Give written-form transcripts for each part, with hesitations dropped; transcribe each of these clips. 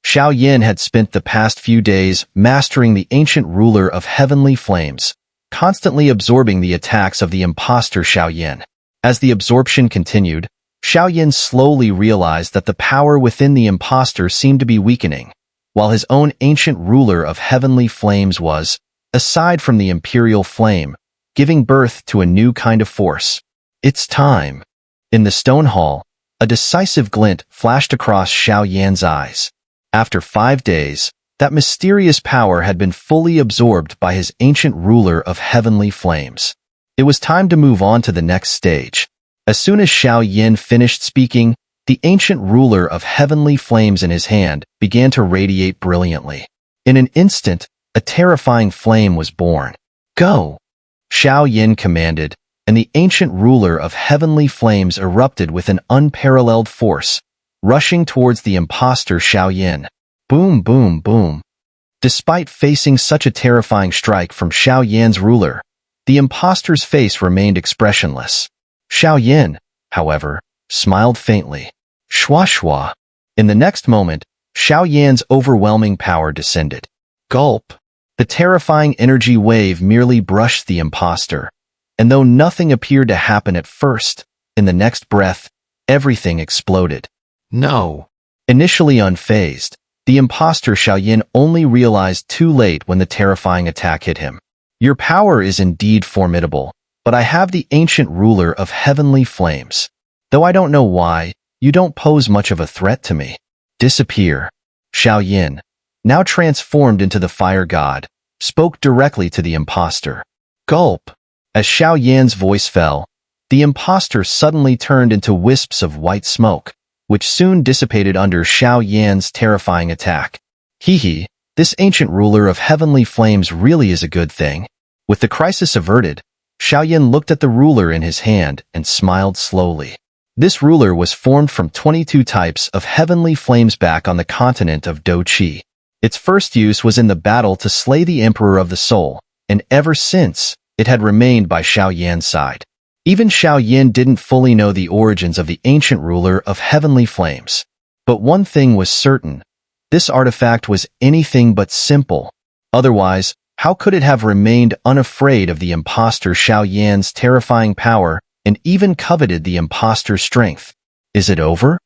Xiao Yin had spent the past few days mastering the ancient ruler of heavenly flames, constantly absorbing the attacks of the imposter Xiao Yin. As the absorption continued, Xiao Yin slowly realized that the power within the imposter seemed to be weakening, while his own ancient ruler of heavenly flames was, aside from the imperial flame, giving birth to a new kind of force. It's time. In the stone hall, a decisive glint flashed across Xiao Yan's eyes. After 5 days, that mysterious power had been fully absorbed by his ancient ruler of heavenly flames. It was time to move on to the next stage. As soon as Xiao Yin finished speaking, the ancient ruler of heavenly flames in his hand began to radiate brilliantly. In an instant, a terrifying flame was born. Go! Xiao Yin commanded, and the ancient ruler of heavenly flames erupted with an unparalleled force, rushing towards the imposter Xiao Yin. Boom, boom, boom. Despite facing such a terrifying strike from Xiao Yan's ruler, the imposter's face remained expressionless. Xiao Yin, however, smiled faintly. Shwa shwa. In the next moment, Xiao Yan's overwhelming power descended. Gulp. The terrifying energy wave merely brushed the imposter, and though nothing appeared to happen at first, in the next breath, everything exploded. No. Initially unfazed, the imposter Xiao Yin only realized too late when the terrifying attack hit him. Your power is indeed formidable, but I have the ancient ruler of heavenly flames. Though I don't know why, you don't pose much of a threat to me. Disappear. Xiao Yin, now transformed into the fire god, spoke directly to the imposter. Gulp. As Xiao Yan's voice fell, the imposter suddenly turned into wisps of white smoke, which soon dissipated under Xiao Yan's terrifying attack. Hee, this ancient ruler of heavenly flames really is a good thing. With the crisis averted, Xiao Yin looked at the ruler in his hand and smiled slowly. This ruler was formed from 22 types of heavenly flames back on the continent of Doqi. Its first use was in the battle to slay the Emperor of the Soul, and ever since, it had remained by Xiao Yan's side. Even Xiao Yin didn't fully know the origins of the ancient ruler of heavenly flames. But one thing was certain. This artifact was anything but simple. Otherwise, how could it have remained unafraid of the imposter Xiao Yan's terrifying power and even coveted the imposter's strength? Is it over?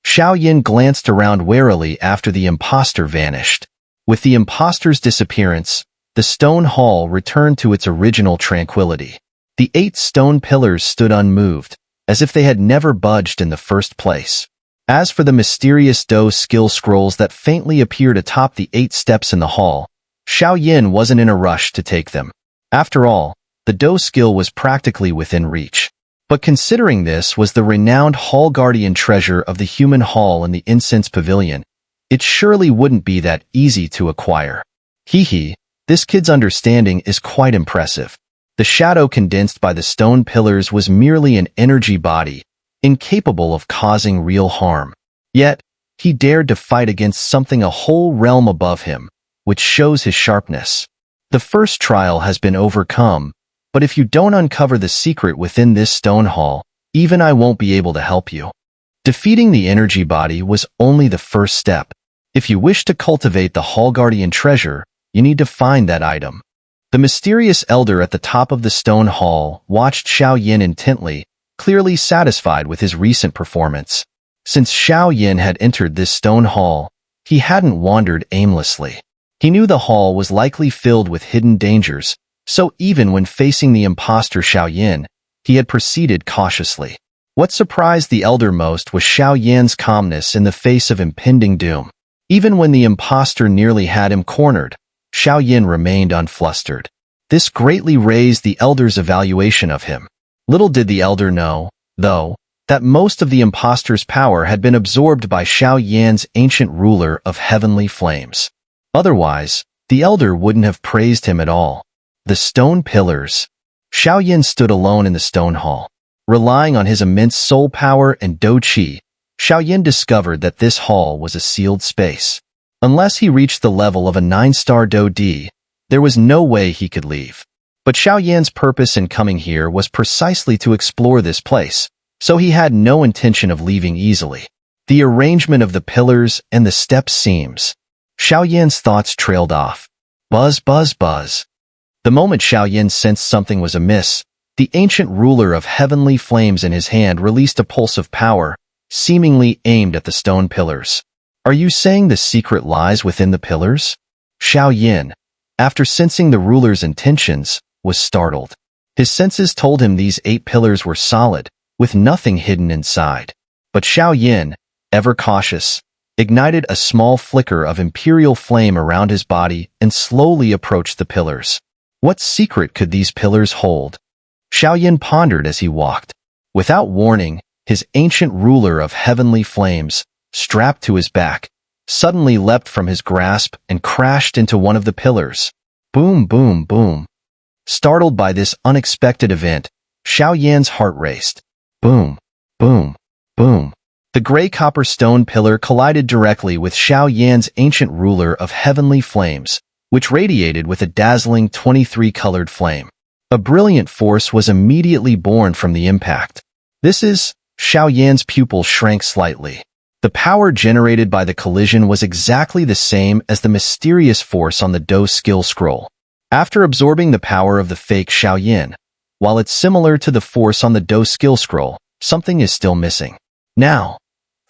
Xiao Yin glanced around warily after the imposter vanished. With the imposter's disappearance, the stone hall returned to its original tranquility. The 8 stone pillars stood unmoved, as if they had never budged in the first place. As for the mysterious Do skill scrolls that faintly appeared atop the 8 steps in the hall, Xiao Yin wasn't in a rush to take them. After all, the Do skill was practically within reach. But considering this was the renowned Hall Guardian treasure of the Human Hall in the Incense Pavilion, it surely wouldn't be that easy to acquire. Hee, this kid's understanding is quite impressive. The shadow condensed by the stone pillars was merely an energy body, incapable of causing real harm. Yet, he dared to fight against something a whole realm above him, which shows his sharpness. The first trial has been overcome, but if you don't uncover the secret within this stone hall, even I won't be able to help you. Defeating the energy body was only the first step. If you wish to cultivate the Hall Guardian treasure, you need to find that item. The mysterious elder at the top of the stone hall watched Xiao Yin intently, clearly satisfied with his recent performance. Since Xiao Yin had entered this stone hall, he hadn't wandered aimlessly. He knew the hall was likely filled with hidden dangers, so even when facing the imposter Xiao Yin, he had proceeded cautiously. What surprised the elder most was Xiao Yin's calmness in the face of impending doom. Even when the imposter nearly had him cornered, Xiao Yin remained unflustered. This greatly raised the elder's evaluation of him. Little did the elder know, though, that most of the imposter's power had been absorbed by Xiao Yan's ancient ruler of heavenly flames. Otherwise, the elder wouldn't have praised him at all. The stone pillars. Xiao Yin stood alone in the stone hall. Relying on his immense soul power and Do Qi, Xiao Yin discovered that this hall was a sealed space. Unless he reached the level of a 9-star Do D, there was no way he could leave. But Xiao Yan's purpose in coming here was precisely to explore this place, so he had no intention of leaving easily. the arrangement of the pillars and the step seams. Xiao Yan's thoughts trailed off. Buzz, buzz, buzz. The moment Xiao Yan sensed something was amiss, the ancient ruler of heavenly flames in his hand released a pulse of power, seemingly aimed at the stone pillars. Are you saying the secret lies within the pillars? Xiao Yan, after sensing the ruler's intentions, was startled. His senses told him these 8 pillars were solid, with nothing hidden inside. But Xiao Yan, ever cautious, ignited a small flicker of imperial flame around his body and slowly approached the pillars. What secret could these pillars hold? Xiao Yan pondered as he walked. Without warning, his ancient ruler of heavenly flames, strapped to his back, suddenly leapt from his grasp and crashed into one of the pillars. Boom, boom, boom. Startled by this unexpected event, Xiao Yan's heart raced. Boom, boom, boom. The gray copper stone pillar collided directly with Xiao Yan's ancient ruler of heavenly flames, which radiated with a dazzling 23-colored flame. A brilliant force was immediately born from the impact. Xiao Yan's pupil shrank slightly. The power generated by the collision was exactly the same as the mysterious force on the Do skill scroll. After absorbing the power of the fake Xiao Yan, while it's similar to the force on the Do skill scroll, something is still missing. Now,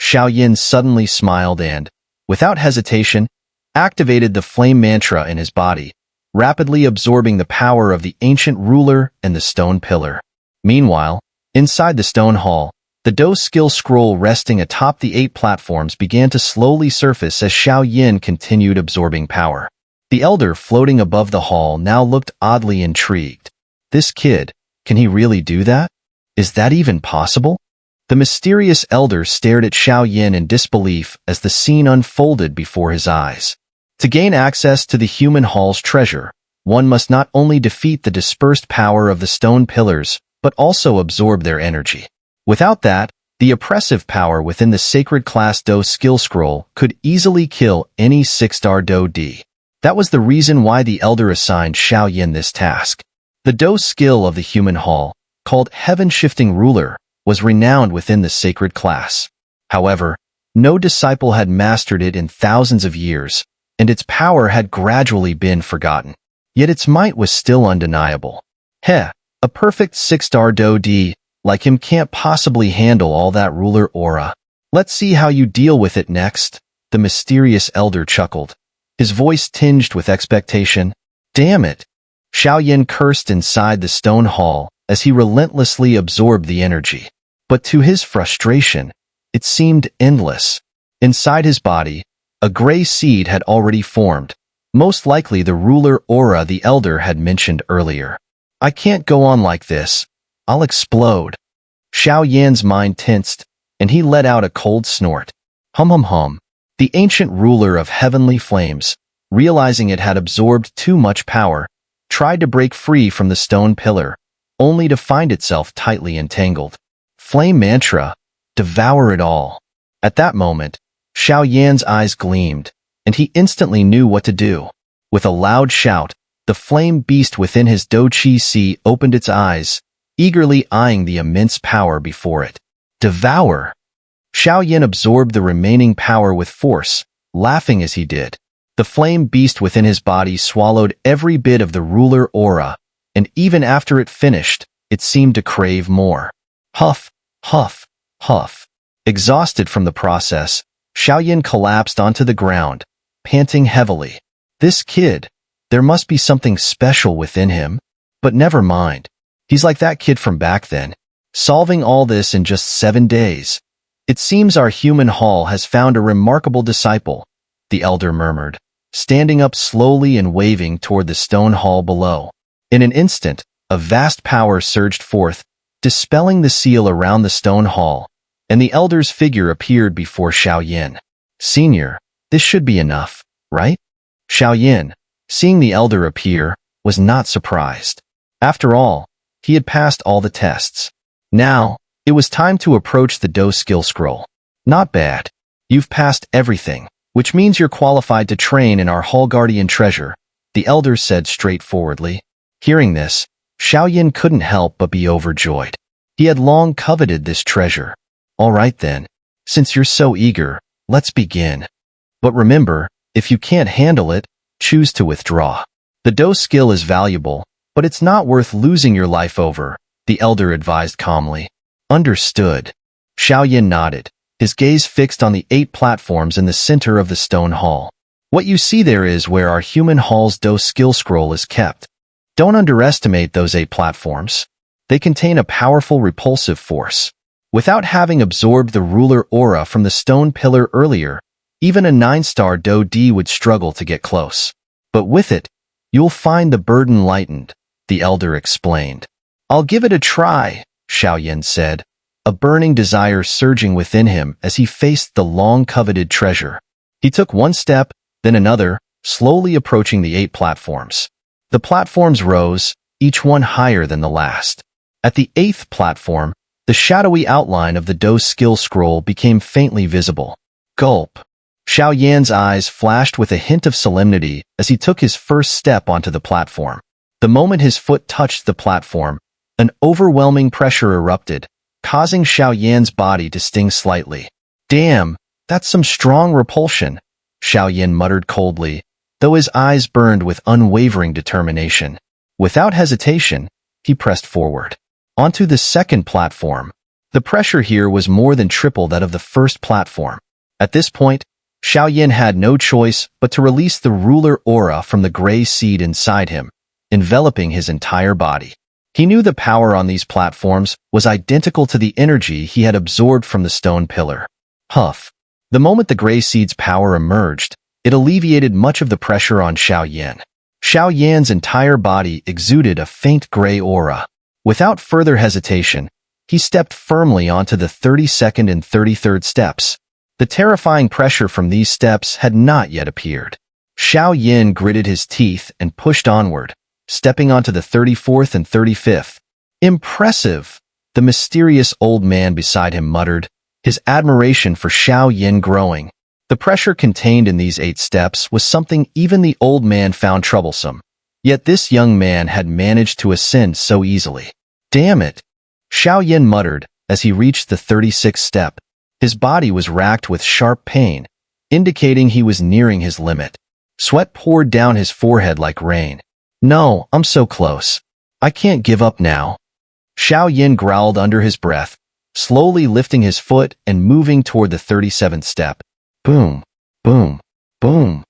Xiao Yan suddenly smiled and, without hesitation, activated the flame mantra in his body, rapidly absorbing the power of the ancient ruler and the stone pillar. Meanwhile, inside the stone hall, the Do skill scroll resting atop the 8 platforms began to slowly surface as Xiao Yan continued absorbing power. The elder floating above the hall now looked oddly intrigued. This kid, can he really do that? Is that even possible? The mysterious elder stared at Xiao Yan in disbelief as the scene unfolded before his eyes. To gain access to the human hall's treasure, one must not only defeat the dispersed power of the stone pillars, but also absorb their energy. Without that, the oppressive power within the sacred class Do skill scroll could easily kill any 6-star Do D. That was the reason why the elder assigned Xiao Yan this task. The Do skill of the human hall, called Heaven-Shifting Ruler, was renowned within the sacred class. However, no disciple had mastered it in thousands of years, and its power had gradually been forgotten. Yet its might was still undeniable. A perfect 6-star Do D like him can't possibly handle all that ruler aura. Let's see how you deal with it next, the mysterious elder chuckled. His voice tinged with expectation. Damn it! Xiao Yan cursed inside the stone hall as he relentlessly absorbed the energy. But to his frustration, it seemed endless. Inside his body, a gray seed had already formed, most likely the ruler aura the elder had mentioned earlier. I can't go on like this. I'll explode. Xiao Yan's mind tensed, and he let out a cold snort. Hum hum hum. The ancient ruler of heavenly flames, realizing it had absorbed too much power, tried to break free from the stone pillar, only to find itself tightly entangled. Flame mantra, devour it all. At that moment, Xiao Yan's eyes gleamed, and he instantly knew what to do. With a loud shout, the flame beast within his Do Chi Si opened its eyes, eagerly eyeing the immense power before it. Devour! Xiao Yan absorbed the remaining power with force, laughing as he did. The flame beast within his body swallowed every bit of the ruler aura, and even after it finished, it seemed to crave more. Huff, huff, huff. Exhausted from the process, Xiao Yan collapsed onto the ground, panting heavily. This kid, there must be something special within him. But never mind. He's like that kid from back then, solving all this in just 7 days. It seems our human hall has found a remarkable disciple, the elder murmured, standing up slowly and waving toward the stone hall below. In an instant, a vast power surged forth, dispelling the seal around the stone hall, and the elder's figure appeared before Xiao Yan. Senior, this should be enough, right? Xiao Yan, seeing the elder appear, was not surprised. After all, he had passed all the tests. Now, it was time to approach the Do skill scroll. Not bad. You've passed everything, which means you're qualified to train in our Hall Guardian treasure, the elder said straightforwardly. Hearing this, Xiao Yan couldn't help but be overjoyed. He had long coveted this treasure. All right then. Since you're so eager, let's begin. But remember, if you can't handle it, choose to withdraw. The dose skill is valuable, but it's not worth losing your life over, the elder advised calmly. Understood. Xiao nodded, his gaze fixed on the 8 platforms in the center of the stone hall. What you see there is where our human hall's dose skill scroll is kept. Don't underestimate those 8 platforms. They contain a powerful repulsive force. Without having absorbed the ruler aura from the stone pillar earlier, even a 9-star Do D would struggle to get close. But with it, you'll find the burden lightened, the elder explained. I'll give it a try, Xiao said, a burning desire surging within him as he faced the long-coveted treasure. He took one step, then another, slowly approaching the 8 platforms. The platforms rose, each one higher than the last. At the 8th platform, the shadowy outline of the dose skill scroll became faintly visible. Gulp. Xiao eyes flashed with a hint of solemnity as he took his first step onto the platform. The moment his foot touched the platform, an overwhelming pressure erupted, causing Xiao body to sting slightly. Damn, that's some strong repulsion, Xiao muttered coldly, though his eyes burned with unwavering determination. Without hesitation, he pressed forward. Onto the 2nd platform. The pressure here was more than triple that of the 1st platform. At this point, Xiao had no choice but to release the ruler aura from the gray seed inside him, enveloping his entire body. He knew the power on these platforms was identical to the energy he had absorbed from the stone pillar. Huff. The moment the gray seed's power emerged, it alleviated much of the pressure on Xiao Xiao's entire body exuded a faint gray aura. Without further hesitation, he stepped firmly onto the 32nd and 33rd steps. The terrifying pressure from these steps had not yet appeared. Xiao gritted his teeth and pushed onward, stepping onto the 34th and 35th. Impressive, the mysterious old man beside him muttered, his admiration for Xiao growing. The pressure contained in these 8 steps was something even the old man found troublesome. Yet this young man had managed to ascend so easily. Damn it, Xiao muttered as he reached the 36th step. His body was racked with sharp pain, indicating he was nearing his limit. Sweat poured down his forehead like rain. No, I'm so close. I can't give up now. Xiao growled under his breath, slowly lifting his foot and moving toward the 37th step. Boom, boom, boom.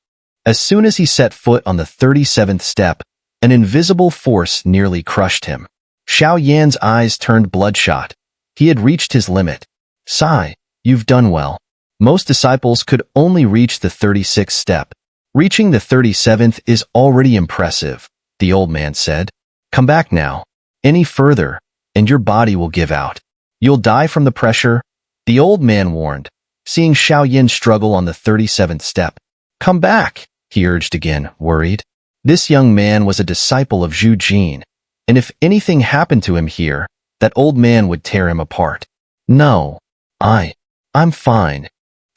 As soon as he set foot on the 37th step, an invisible force nearly crushed him. Xiao eyes turned bloodshot. He had reached his limit. Sigh, you've done well. Most disciples could only reach the 36th step. Reaching the 37th is already impressive, the old man said. Come back now. Any further, and your body will give out. You'll die from the pressure, the old man warned, seeing Xiao struggle on the 37th step. Come back, he urged again, worried. This young man was a disciple of Zhu Jin, and if anything happened to him here, that old man would tear him apart. No, I'm fine,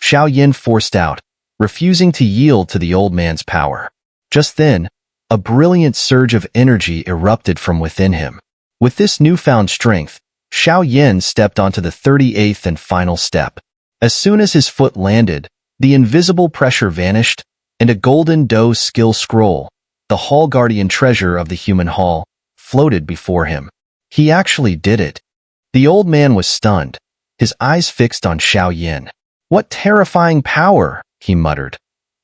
Xiao forced out, refusing to yield to the old man's power. Just then, a brilliant surge of energy erupted from within him. With this newfound strength, Xiao stepped onto the 38th and final step. As soon as his foot landed, the invisible pressure vanished, and a golden Do skill scroll, the Hall Guardian treasure of the human hall, floated before him. He actually did it. The old man was stunned, his eyes fixed on Xiao. What terrifying power, he muttered,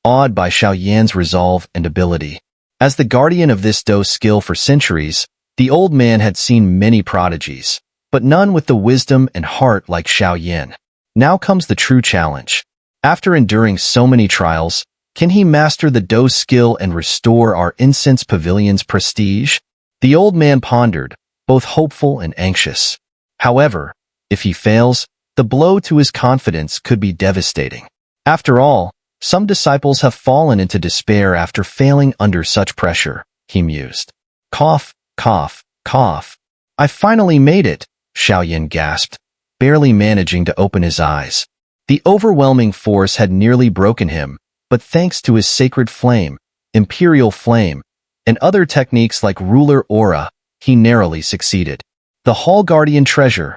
awed by Xiao resolve and ability. As the guardian of this Do skill for centuries, the old man had seen many prodigies, but none with the wisdom and heart like Xiao. Now comes the true challenge. After enduring so many trials, can he master the Do skill and restore our incense pavilion's prestige? The old man pondered, both hopeful and anxious. However, if he fails, the blow to his confidence could be devastating. After all, some disciples have fallen into despair after failing under such pressure, he mused. Cough, cough, cough. I finally made it, Xiao gasped, barely managing to open his eyes. The overwhelming force had nearly broken him, but thanks to his sacred flame, imperial flame, and other techniques like ruler aura, he narrowly succeeded. The Hall Guardian treasure.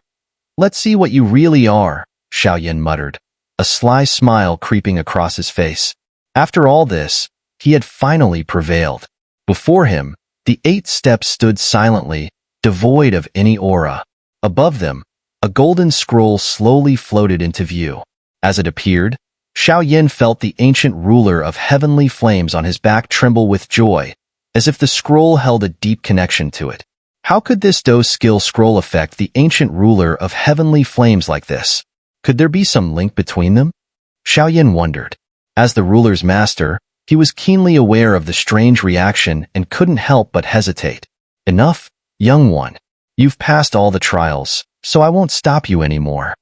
Let's see what you really are, Xiao muttered, a sly smile creeping across his face. After all this, he had finally prevailed. Before him, the 8 steps stood silently, devoid of any aura. Above them, a golden scroll slowly floated into view. As it appeared, Xiao Yin felt the ancient ruler of heavenly flames on his back tremble with joy, as if the scroll held a deep connection to it. How could this Do skill scroll affect the ancient ruler of heavenly flames like this? Could there be some link between them? Xiao Yin wondered. As the ruler's master, he was keenly aware of the strange reaction and couldn't help but hesitate. Enough, young one. You've passed all the trials, so I won't stop you anymore.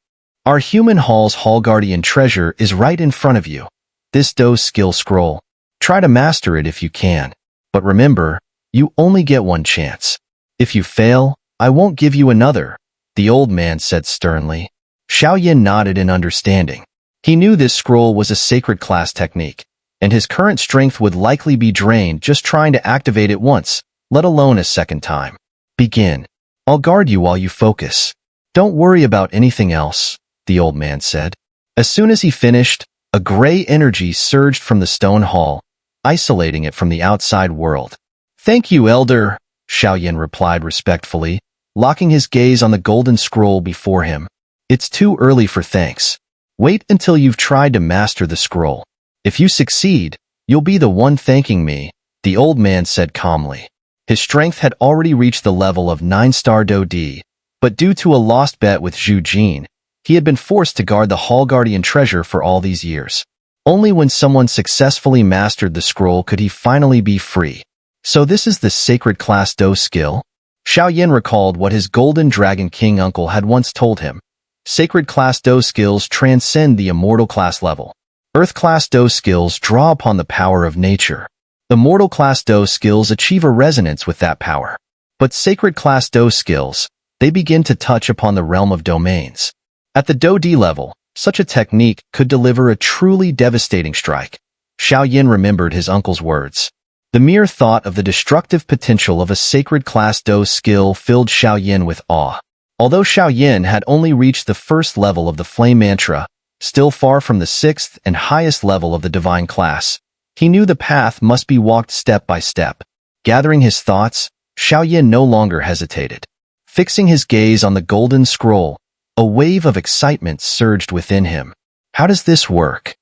Our human hall's Hall Guardian treasure is right in front of you. This Do skill scroll. Try to master it if you can. But remember, you only get one chance. If you fail, I won't give you another, the old man said sternly. Xiao Yin nodded in understanding. He knew this scroll was a sacred class technique, and his current strength would likely be drained just trying to activate it once, let alone a second time. Begin. I'll guard you while you focus. Don't worry about anything else, the old man said. As soon as he finished, a gray energy surged from the stone hall, isolating it from the outside world. Thank you, Elder, Xiao Yin replied respectfully, locking his gaze on the golden scroll before him. It's too early for thanks. Wait until you've tried to master the scroll. If you succeed, you'll be the one thanking me, the old man said calmly. His strength had already reached the level of 9-star Do D, but due to a lost bet with Zhu Jin, he had been forced to guard the Hall Guardian treasure for all these years. Only when someone successfully mastered the scroll could he finally be free. So this is the sacred class Do skill? Xiao Yin recalled what his Golden Dragon King uncle had once told him. Sacred class Do skills transcend the immortal class level. Earth class Do skills draw upon the power of nature. The mortal class Do skills achieve a resonance with that power. But sacred class Do skills, they begin to touch upon the realm of domains. At the Do D level, such a technique could deliver a truly devastating strike. Xiao Yin remembered his uncle's words. The mere thought of the destructive potential of a sacred class Do skill filled Xiao Yin with awe. Although Xiao Yin had only reached the first level of the flame mantra, still far from the 6th and highest level of the divine class, he knew the path must be walked step by step. Gathering his thoughts, Xiao Yin no longer hesitated. Fixing his gaze on the golden scroll, a wave of excitement surged within him. How does this work?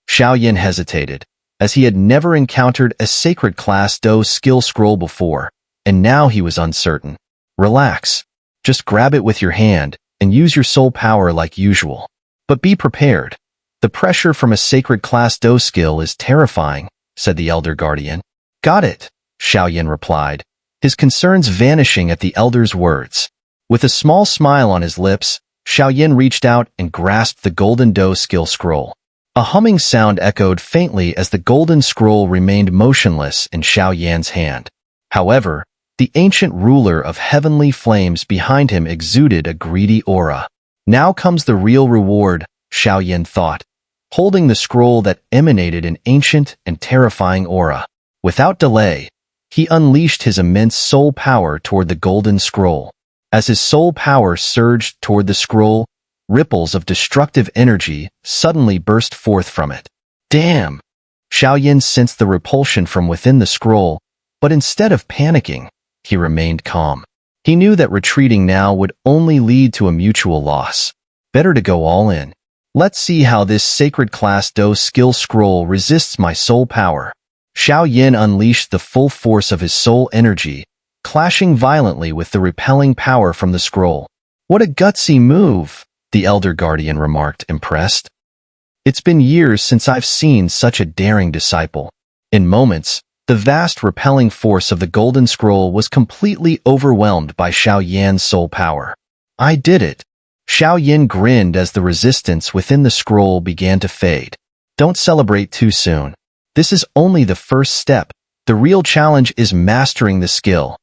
Xiao Yin hesitated, as he had never encountered a sacred class Do skill scroll before, and now he was uncertain. Relax. Just grab it with your hand and use your soul power like usual. But be prepared. The pressure from a sacred class Do skill is terrifying, said the Elder Guardian. Got it, Xiao Yin replied, his concerns vanishing at the Elder's words. With a small smile on his lips, Xiao Yin reached out and grasped the golden Do skill scroll. A humming sound echoed faintly as the golden scroll remained motionless in Xiao Yan's hand. However, the ancient ruler of heavenly flames behind him exuded a greedy aura. Now comes the real reward, Xiao Yin thought, holding the scroll that emanated an ancient and terrifying aura. Without delay, he unleashed his immense soul power toward the golden scroll. As his soul power surged toward the scroll, ripples of destructive energy suddenly burst forth from it. Damn! Xiao Yin sensed the repulsion from within the scroll, but instead of panicking, he remained calm. He knew that retreating now would only lead to a mutual loss. Better to go all in. Let's see how this sacred class Do skill scroll resists my soul power. Xiao Yin unleashed the full force of his soul energy, clashing violently with the repelling power from the scroll. What a gutsy move, the Elder Guardian remarked, impressed. It's been years since I've seen such a daring disciple. In moments, the vast repelling force of the golden scroll was completely overwhelmed by Xiao Yan's soul power. I did it. Xiao Yin grinned as the resistance within the scroll began to fade. Don't celebrate too soon. This is only the first step. The real challenge is mastering the skill.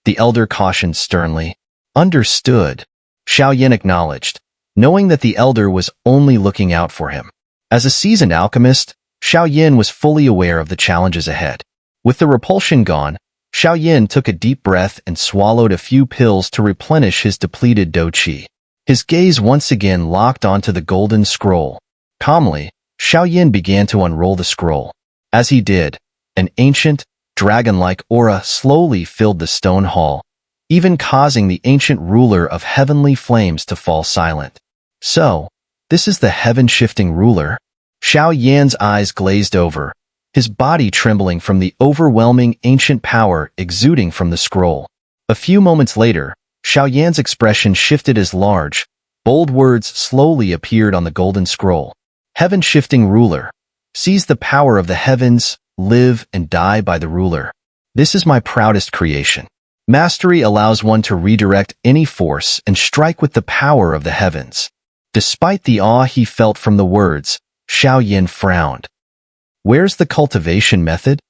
The elder cautioned sternly. Understood. Xiao Yin acknowledged, knowing that the elder was only looking out for him. As a seasoned alchemist, Xiao Yin was fully aware of the challenges ahead. With the repulsion gone, Xiao Yin took a deep breath and swallowed a few pills to replenish his depleted Do Qi. His gaze once again locked onto the golden scroll. Calmly, Xiao began to unroll the scroll. As he did, an ancient, dragon-like aura slowly filled the stone hall, even causing the ancient ruler of heavenly flames to fall silent. So, this is the heaven-shifting ruler? Xiao eyes glazed over, his body trembling from the overwhelming ancient power exuding from the scroll. A few moments later, Xiao expression shifted as large, bold words slowly appeared on the golden scroll. Heaven-shifting ruler. Seize the power of the heavens, live and die by the ruler. This is my proudest creation. Mastery allows one to redirect any force and strike with the power of the heavens. Despite the awe he felt from the words, Xiao frowned. Where's the cultivation method?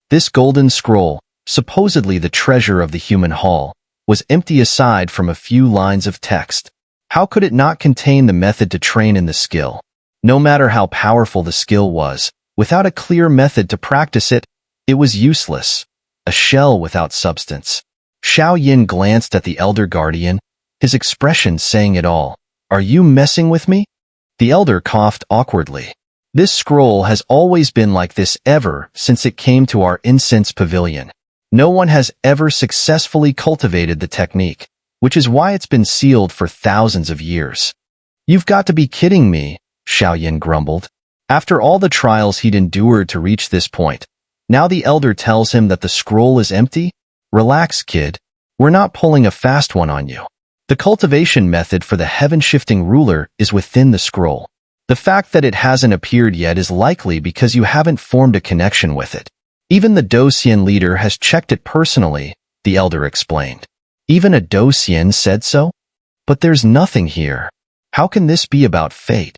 This golden scroll, supposedly the treasure of the human hall, was empty aside from a few lines of text. How could it not contain the method to train in the skill? No matter how powerful the skill was, without a clear method to practice it, it was useless, a shell without substance. Xiao glanced at the elder guardian, his expression saying it all. Are you messing with me? The elder coughed awkwardly. This scroll has always been like this ever since it came to our incense pavilion. No one has ever successfully cultivated the technique, which is why it's been sealed for thousands of years. You've got to be kidding me, Xiao grumbled. After all the trials he'd endured to reach this point, now the elder tells him that the scroll is empty? Relax, kid. We're not pulling a fast one on you. The cultivation method for the heaven-shifting ruler is within the scroll. The fact that it hasn't appeared yet is likely because you haven't formed a connection with it. Even the Docian leader has checked it personally, the elder explained. Even a Docian said so? But there's nothing here. How can this be about fate?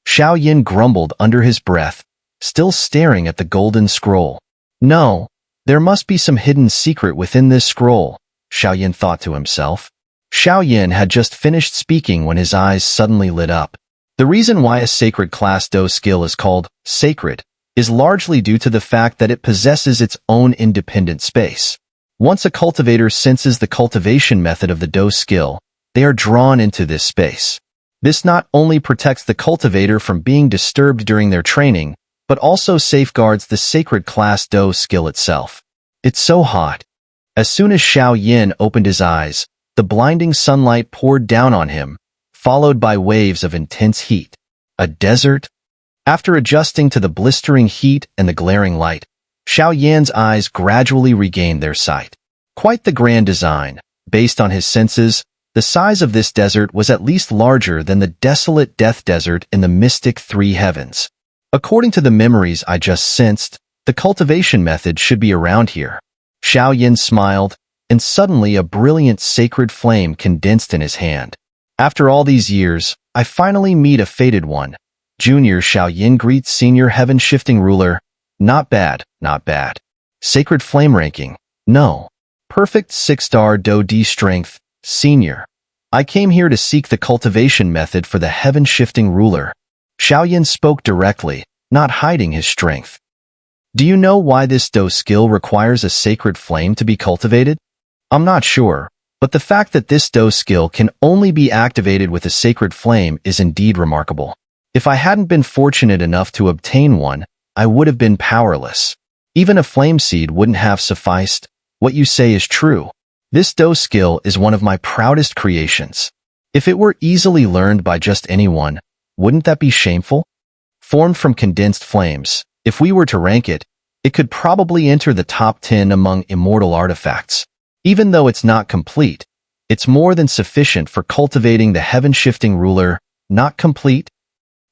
Xiao grumbled under his breath, still staring at the golden scroll. No, there must be some hidden secret within this scroll, Xiao thought to himself. Xiao had just finished speaking when his eyes suddenly lit up. The reason why a sacred class Do skill is called sacred is largely due to the fact that it possesses its own independent space. Once a cultivator senses the cultivation method of the Do skill, they are drawn into this space. This not only protects the cultivator from being disturbed during their training, but also safeguards the sacred class Do skill itself. It's so hot. As soon as Xiao opened his eyes, the blinding sunlight poured down on him, followed by waves of intense heat. A desert? After adjusting to the blistering heat and the glaring light, Xiao eyes gradually regained their sight. Quite the grand design. Based on his senses, the size of this desert was at least larger than the desolate death desert in the mystic three heavens. According to the memories I just sensed, the cultivation method should be around here. Xiao smiled, and suddenly a brilliant sacred flame condensed in his hand. After all these years, I finally meet a fated one. Junior Xiao greets Senior Heaven-Shifting Ruler. Not bad, not bad. Sacred Flame ranking. No. Perfect 6-star Do D strength. Senior. I came here to seek the cultivation method for the Heaven-Shifting Ruler. Xiao spoke directly, not hiding his strength. Do you know why this Do skill requires a sacred flame to be cultivated? I'm not sure, but the fact that this Do skill can only be activated with a sacred flame is indeed remarkable. If I hadn't been fortunate enough to obtain one, I would have been powerless. Even a flame seed wouldn't have sufficed. What you say is true. This Do skill is one of my proudest creations. If it were easily learned by just anyone, wouldn't that be shameful? Formed from condensed flames, if we were to rank it, it could probably enter the top 10 among immortal artifacts. Even though it's not complete, it's more than sufficient for cultivating the heaven-shifting ruler. Not complete?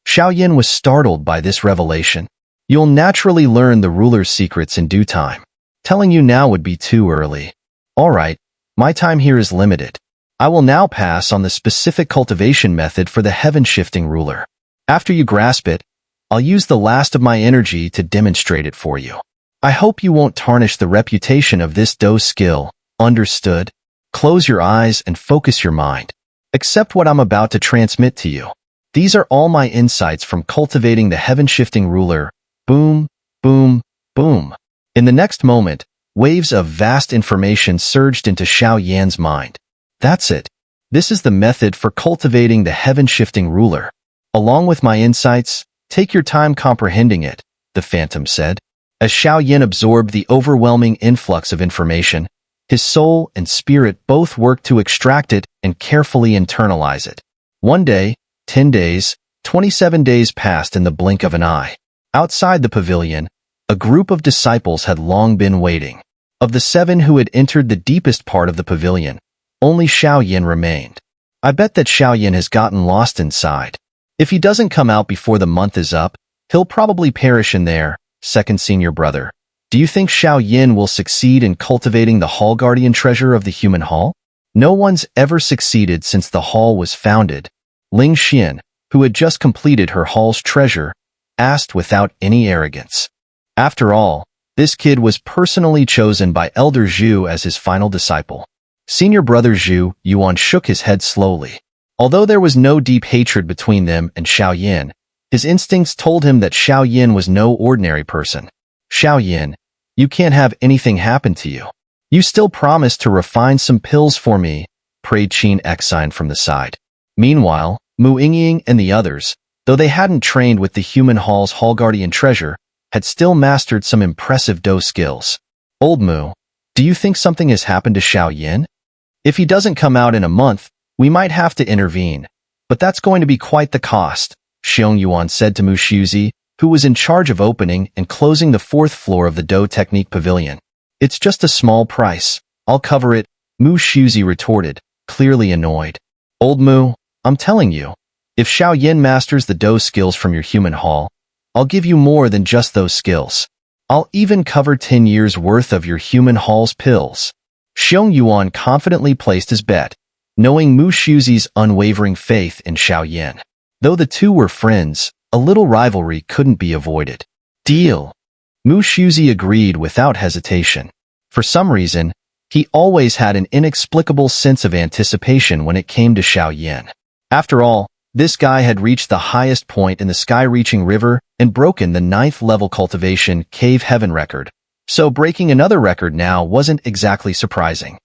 Xiao was startled by this revelation. You'll naturally learn the ruler's secrets in due time. Telling you now would be too early. All right, my time here is limited. I will now pass on the specific cultivation method for the heaven-shifting ruler. After you grasp it, I'll use the last of my energy to demonstrate it for you. I hope you won't tarnish the reputation of this Do skill. Understood? Close your eyes and focus your mind. Accept what I'm about to transmit to you. These are all my insights from cultivating the heaven-shifting ruler. Boom, boom, boom. In the next moment, waves of vast information surged into Xiao mind. That's it. This is the method for cultivating the heaven-shifting ruler. Along with my insights, take your time comprehending it, the phantom said. As Xiao Yin absorbed the overwhelming influx of information, his soul and spirit both worked to extract it and carefully internalize it. 1 day, 10 days, 27 days passed in the blink of an eye. Outside the pavilion, a group of disciples had long been waiting. Of the 7 who had entered the deepest part of the pavilion, only Xiao Yin remained. I bet that Xiao Yin has gotten lost inside. If he doesn't come out before the month is up, he'll probably perish in there, second senior brother. Do you think Xiao Yin will succeed in cultivating the Hall Guardian treasure of the human hall? No one's ever succeeded since the hall was founded. Ling Xian, who had just completed her hall's treasure, asked without any arrogance. After all, this kid was personally chosen by Elder Zhu as his final disciple. Senior brother Zhu Yuan shook his head slowly. Although there was no deep hatred between them and Xiao Yin, his instincts told him that Xiao Yin was no ordinary person. Xiao Yin, you can't have anything happen to you. You still promised to refine some pills for me, prayed Qin Xine from the side. Meanwhile, Mu Yingying and the others, though they hadn't trained with the human hall's Hall Guardian treasure, had still mastered some impressive Do skills. Old Mu, do you think something has happened to Xiao Yin? If he doesn't come out in a month, we might have to intervene. But that's going to be quite the cost, Xiong Yuan said to Mu Shuzi, who was in charge of opening and closing the 4th floor of the Do Technique Pavilion. It's just a small price. I'll cover it, Mu Shuzi retorted, clearly annoyed. Old Mu, I'm telling you, if Xiao Yin masters the Do skills from your human hall, I'll give you more than just those skills. I'll even cover 10 years' worth of your human hall's pills. Xiong Yuan confidently placed his bet, knowing Mu Shuzi's unwavering faith in Xiao Yin. Though the two were friends, a little rivalry couldn't be avoided. Deal. Mu Shuzi agreed without hesitation. For some reason, he always had an inexplicable sense of anticipation when it came to Xiao Yin. After all, this guy had reached the highest point in the sky-reaching river and broken the 9th level cultivation cave heaven record. So breaking another record now wasn't exactly surprising.